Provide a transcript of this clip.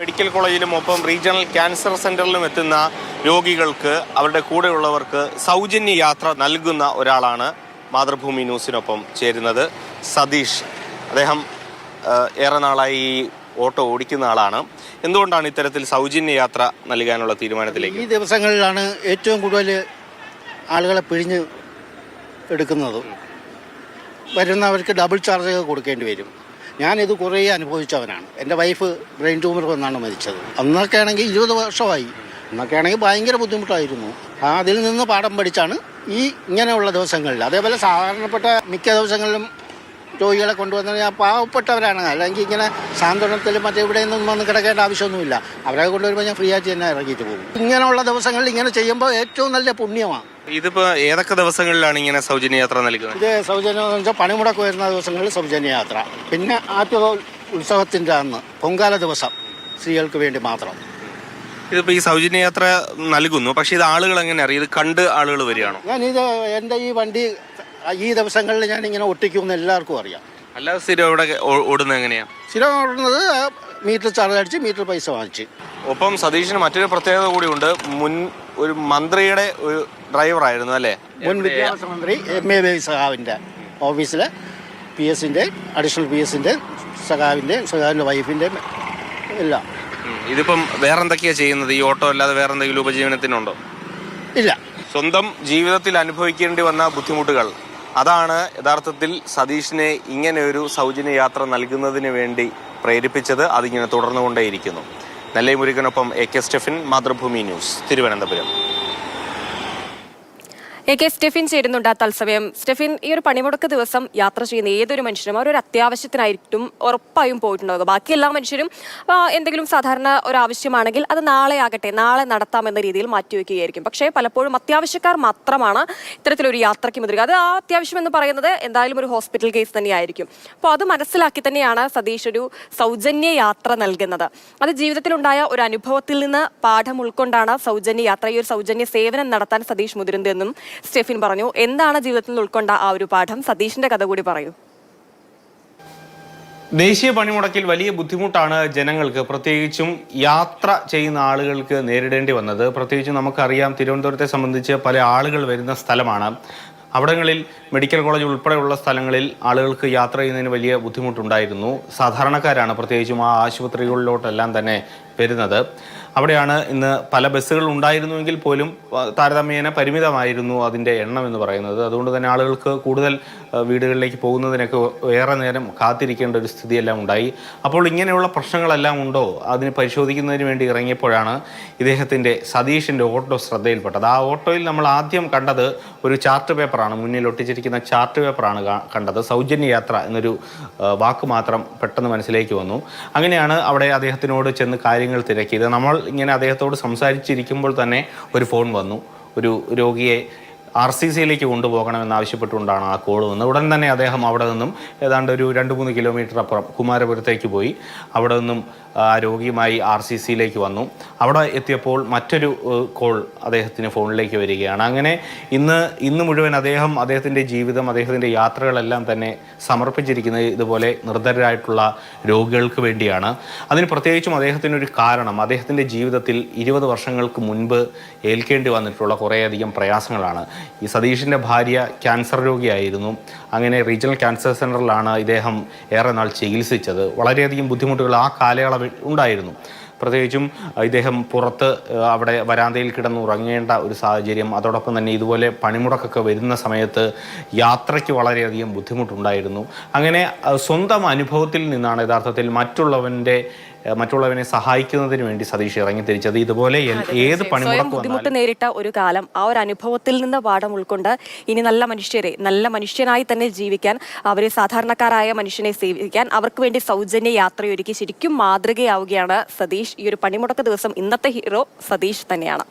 Medical കോളേജിലും ഒപ്പം regional cancer സെന്ററിലും എത്തുന്ന രോഗികൾക്ക് അവരുടെ കൂടെയുള്ളവർക്ക് സൗജന്യ യാത്ര നൽകുന്ന ഒരാളാണ് മാതൃഭൂമി ന്യൂസിനൊപ്പം ചേരുന്നത്. സതീഷ്. അദ്ദേഹം ഏറെ നാളായി ഈ ഓട്ടോ ഓടിക്കുന്ന ആളാണ്. എന്തുകൊണ്ടാണ് ഇത്തരത്തിൽ സൗജന്യ യാത്ര നൽകാനുള്ള തീരുമാനത്തിലേക്ക്? ഈ ദിവസങ്ങളിലാണ് ഏറ്റവും കൂടുതൽ ആളുകളെ പിഴിഞ്ഞ് എടുക്കുന്നത്. വരുന്നവർക്ക് ഡബിൾ ചാർജ് കൊടുക്കേണ്ടി വരും. ഞാനിത് കുറേ അനുഭവിച്ചവനാണ്. എൻ്റെ വൈഫ് ബ്രെയിൻ ട്യൂമർ വന്നാണ് മരിച്ചത്. അന്നൊക്കെ ആണെങ്കിൽ 20 വർഷമായി. അന്നൊക്കെ ആണെങ്കിൽ ഭയങ്കര ബുദ്ധിമുട്ടായിരുന്നു. അതിൽ നിന്ന് പാഠം പഠിച്ചാണ് ഈ ഇങ്ങനെയുള്ള ദിവസങ്ങളിൽ, അതേപോലെ സാധാരണപ്പെട്ട മിക്ക ദിവസങ്ങളിലും രോഗികളെ കൊണ്ടുവന്നത് പാവപ്പെട്ടവരാണ്. അല്ലെങ്കിൽ ഇങ്ങനെ സാന്ത്വനത്തിലും മറ്റേ ഇവിടെ നിന്നും വന്ന് കിടക്കേണ്ട ആവശ്യമൊന്നുമില്ല. അവരെ കൊണ്ടുവരുമ്പോൾ ഞാൻ ഫ്രീ ആയിട്ട് തന്നെ ഇറങ്ങിയിട്ട് പോകും. ഇങ്ങനെയുള്ള ദിവസങ്ങളിൽ ഇങ്ങനെ ചെയ്യുമ്പോൾ ഏറ്റവും നല്ല പുണ്യമാണ്. ഇതിപ്പോൾ ഏതൊക്കെ ദിവസങ്ങളിലാണ് ഇങ്ങനെ സൗജന്യ യാത്ര നൽകുന്നത്? ഇത് സൗജന്യം എന്ന് വെച്ചാൽ പണിമുടക്ക് വരുന്ന ദിവസങ്ങളിൽ സൗജന്യ യാത്ര, പിന്നെ ആറ്റുക ഉത്സവത്തിൻ്റെ അന്ന് പൊങ്കാല ദിവസം സ്ത്രീകൾക്ക് വേണ്ടി മാത്രം. ഇതിപ്പോൾ ഈ സൗജന്യ യാത്ര നൽകുന്നു, പക്ഷേ ഇത് ആളുകൾ എങ്ങനെ അറിയും? ഇത് കണ്ട് ആളുകൾ വരികയാണോ? ഞാനിത് എൻ്റെ ഈ വണ്ടി ഈ ദിവസങ്ങളിൽ ഞാനിങ്ങനെ ഒട്ടിക്കുമെന്ന് എല്ലാവർക്കും അറിയാം. അല്ലാതെ സ്ഥിരം ഇവിടെ ഓടുന്നത് എങ്ങനെയാണ്? സ്ഥിരം ഓടുന്നത് മീറ്റർ ചാർജ് അടിച്ച് മീറ്റർ പൈസ വാങ്ങിച്ച്. ഒപ്പം സതീഷിന് മറ്റൊരു പ്രത്യേകത കൂടിയുണ്ട്. ഒരു മന്ത്രിയുടെ ഒരു ഡ്രൈവറായിരുന്നു അല്ലേ? മുൻ വിദ്യാഭ്യാസ മന്ത്രി MA സഖാവിൻ്റെ ഓഫീസിലെ PS-ൻ്റെ അഡീഷണൽ PS-ൻ്റെ സഖാവിൻ്റെ വൈഫിൻ്റെ എല്ലാം. ഇതിപ്പം വേറെന്തൊക്കെയാണ് ചെയ്യുന്നത് ഈ ഓട്ടോ അല്ലാതെ വേറെ എന്തെങ്കിലും ഉപജീവനത്തിനുണ്ടോ? ഇല്ല. സ്വന്തം ജീവിതത്തിൽ അനുഭവിക്കേണ്ടി വന്ന ബുദ്ധിമുട്ടുകൾ, അതാണ് യഥാർത്ഥത്തിൽ സതീഷിനെ ഇങ്ങനെ ഒരു സൗജന്യ യാത്ര നൽകുന്നതിന് വേണ്ടി പ്രേരിപ്പിച്ചത്. അതിങ്ങനെ തുടർന്നുകൊണ്ടേയിരിക്കുന്നു. നെല്ലൈ മുരുകനൊപ്പം AK Stephin, Mathrubhumi news, Thiruvananthapuram. AK Stephin ചേരുന്നുണ്ട് തത്സമയം. സ്റ്റെഫിൻ, ഈ ഒരു പണിമുടക്ക് ദിവസം യാത്ര ചെയ്യുന്ന ഏതൊരു മനുഷ്യനും അവരൊരു അത്യാവശ്യത്തിനായിരിക്കും ഉറപ്പായും പോയിട്ടുണ്ടാവുക. ബാക്കി എല്ലാ മനുഷ്യരും എന്തെങ്കിലും സാധാരണ ഒരു ആവശ്യമാണെങ്കിൽ അത് നാളെ ആകട്ടെ, നാളെ നടത്താമെന്ന രീതിയിൽ മാറ്റിവെക്കുകയായിരിക്കും. പക്ഷേ പലപ്പോഴും അത്യാവശ്യക്കാർ മാത്രമാണ് ഇത്തരത്തിലൊരു യാത്രയ്ക്ക് മുതിരുക. അത് ആ അത്യാവശ്യം എന്ന് പറയുന്നത് എന്തായാലും ഒരു ഹോസ്പിറ്റൽ കേസ് തന്നെയായിരിക്കും. അപ്പോൾ അത് മനസ്സിലാക്കി തന്നെയാണ് സതീഷ് ഒരു സൗജന്യ യാത്ര നൽകുന്നത്. അത് ജീവിതത്തിലുണ്ടായ ഒരു അനുഭവത്തിൽ നിന്ന് പാഠം ഉൾക്കൊണ്ടാണ് സൗജന്യ യാത്ര, ഈ ഒരു സൗജന്യ സേവനം നടത്താൻ സതീഷ് മുതിരുന്നതെന്നും സ്റ്റെഫിൻ പറഞ്ഞു. എന്താണ് ജീവിതത്തിൽ ഉൾക്കൊണ്ട ആ ഒരു പാഠം? സതീഷിന്റെ കഥ കൂടി പറയൂ. ദേശീയ പണിമുടക്കിൽ വലിയ ബുദ്ധിമുട്ടാണ് ജനങ്ങൾക്ക്, പ്രത്യേകിച്ചും യാത്ര ചെയ്യുന്ന ആളുകൾക്ക് നേരിടേണ്ടി വന്നത്. പ്രത്യേകിച്ചും നമുക്കറിയാം, തിരുവനന്തപുരത്തെ സംബന്ധിച്ച് പല ആളുകൾ വരുന്ന സ്ഥലമാണ്. അവിടങ്ങളിൽ മെഡിക്കൽ കോളേജ് ഉൾപ്പെടെയുള്ള സ്ഥലങ്ങളിൽ ആളുകൾക്ക് യാത്ര ചെയ്യുന്നതിന് വലിയ ബുദ്ധിമുട്ടുണ്ടായിരുന്നു. സാധാരണക്കാരാണ് പ്രത്യേകിച്ചും ആ ആശുപത്രികളിലോട്ടെല്ലാം തന്നെ വരുന്നത്. അവിടെയാണ് ഇന്ന് പല ബസ്സുകൾ ഉണ്ടായിരുന്നുവെങ്കിൽ പോലും താരതമ്യേന പരിമിതമായിരുന്നു അതിൻ്റെ എണ്ണം എന്ന് പറയുന്നത്. അതുകൊണ്ട് തന്നെ ആളുകൾക്ക് കൂടുതൽ വീടുകളിലേക്ക് പോകുന്നതിനൊക്കെ ഏറെ നേരം കാത്തിരിക്കേണ്ട ഒരു സ്ഥിതിയെല്ലാം ഉണ്ടായി. അപ്പോൾ ഇങ്ങനെയുള്ള പ്രശ്നങ്ങളെല്ലാം ഉണ്ടോ അതിന് പരിശോധിക്കുന്നതിന് വേണ്ടി ഇറങ്ങിയപ്പോഴാണ് ഇദ്ദേഹത്തിൻ്റെ സതീഷിൻ്റെ ഓട്ടോ ശ്രദ്ധയിൽപ്പെട്ടത്. ആ ഓട്ടോയിൽ നമ്മൾ ആദ്യം കണ്ടത് ഒരു ചാർട്ട് പേപ്പറാണ്, മുന്നിൽ ഒട്ടിച്ചിരിക്കുന്ന ചാർട്ട് പേപ്പറാണ് കണ്ടത്. സൗജന്യ യാത്ര എന്നൊരു വാക്ക് മാത്രം പെട്ടെന്ന് മനസ്സിലേക്ക് വന്നു. അങ്ങനെയാണ് അവിടെ അദ്ദേഹത്തിനോട് ചെന്ന് കാര്യങ്ങൾ തിരക്കിയത്. നമ്മൾ ഇങ്ങനെ അദ്ദേഹത്തോട് സംസാരിച്ചിരിക്കുമ്പോൾ തന്നെ ഒരു ഫോൺ വന്നു. ഒരു രോഗിയെ RCCയിലേക്ക് കൊണ്ടുപോകണമെന്നാവശ്യപ്പെട്ടുകൊണ്ടാണ് ആ കോൾ വന്നത്. ഉടൻ തന്നെ അദ്ദേഹം അവിടെ നിന്നും ഏതാണ്ട് ഒരു 2-3 കിലോമീറ്റർ അപ്പുറം കുമാരപുരത്തേക്ക് പോയി. അവിടെ നിന്നും ആ രോഗിയുമായി RCCയിലേക്ക് അവിടെ എത്തിയപ്പോൾ മറ്റൊരു കോൾ അദ്ദേഹത്തിന് ഫോണിലേക്ക് വരികയാണ്. അങ്ങനെ ഇന്ന് മുഴുവൻ അദ്ദേഹത്തിൻ്റെ ജീവിതം, അദ്ദേഹത്തിൻ്റെ യാത്രകളെല്ലാം തന്നെ സമർപ്പിച്ചിരിക്കുന്നത് ഇതുപോലെ നിർധരരായിട്ടുള്ള രോഗികൾക്ക് വേണ്ടിയാണ്. അതിന് പ്രത്യേകിച്ചും അദ്ദേഹത്തിനൊരു കാരണം, അദ്ദേഹത്തിൻ്റെ ജീവിതത്തിൽ 20 വർഷങ്ങൾക്ക് മുൻപ് ഏൽക്കേണ്ടി വന്നിട്ടുള്ള കുറേയധികം പ്രയാസങ്ങളാണ്. ഈ സതീഷിൻ്റെ ഭാര്യ ക്യാൻസർ രോഗിയായിരുന്നു. അങ്ങനെ റീജിയണൽ ക്യാൻസർ സെൻ്ററിലാണ് ഇദ്ദേഹം ഏറെ നാൾ ചികിത്സിച്ചത്. വളരെയധികം ബുദ്ധിമുട്ടുകൾ ആ കാലയളവിൽ ഉണ്ടായിരുന്നു. പ്രത്യേകിച്ചും ഇദ്ദേഹം പുറത്ത് അവിടെ വരാന്തയിൽ കിടന്നുറങ്ങേണ്ട ഒരു സാഹചര്യം, അതോടൊപ്പം തന്നെ ഇതുപോലെ പണിമുടക്കൊക്കെ വരുന്ന സമയത്ത് യാത്രയ്ക്ക് വളരെയധികം ബുദ്ധിമുട്ടുണ്ടായിരുന്നു. അങ്ങനെ സ്വന്തം അനുഭവത്തിൽ നിന്നാണ് യഥാർത്ഥത്തിൽ മറ്റുള്ളവനെ സഹായിക്കുന്നതിന് വേണ്ടി സതീഷ് ഇറങ്ങി തിരിച്ചത്. ഇതുപോലെ ഏത് പണിമുടക്ക് ബുദ്ധിമുട്ട് നേരിട്ട ഒരു കാലം, ആ ഒരു അനുഭവത്തിൽ നിന്ന് പാഠം ഉൾക്കൊണ്ട് ഇനി നല്ല മനുഷ്യനായി തന്നെ ജീവിക്കാൻ, അവരെ സാധാരണക്കാരായ മനുഷ്യനെ സേവിക്കാൻ, അവർക്ക് വേണ്ടി സൗജന്യ യാത്രയൊരുക്കി ശരിക്കും മാതൃകയാവുകയാണ് സതീഷ്. ഈ ഒരു പണിമുടക്ക് ദിവസം ഇന്നത്തെ ഹീറോ സതീഷ് തന്നെയാണ്.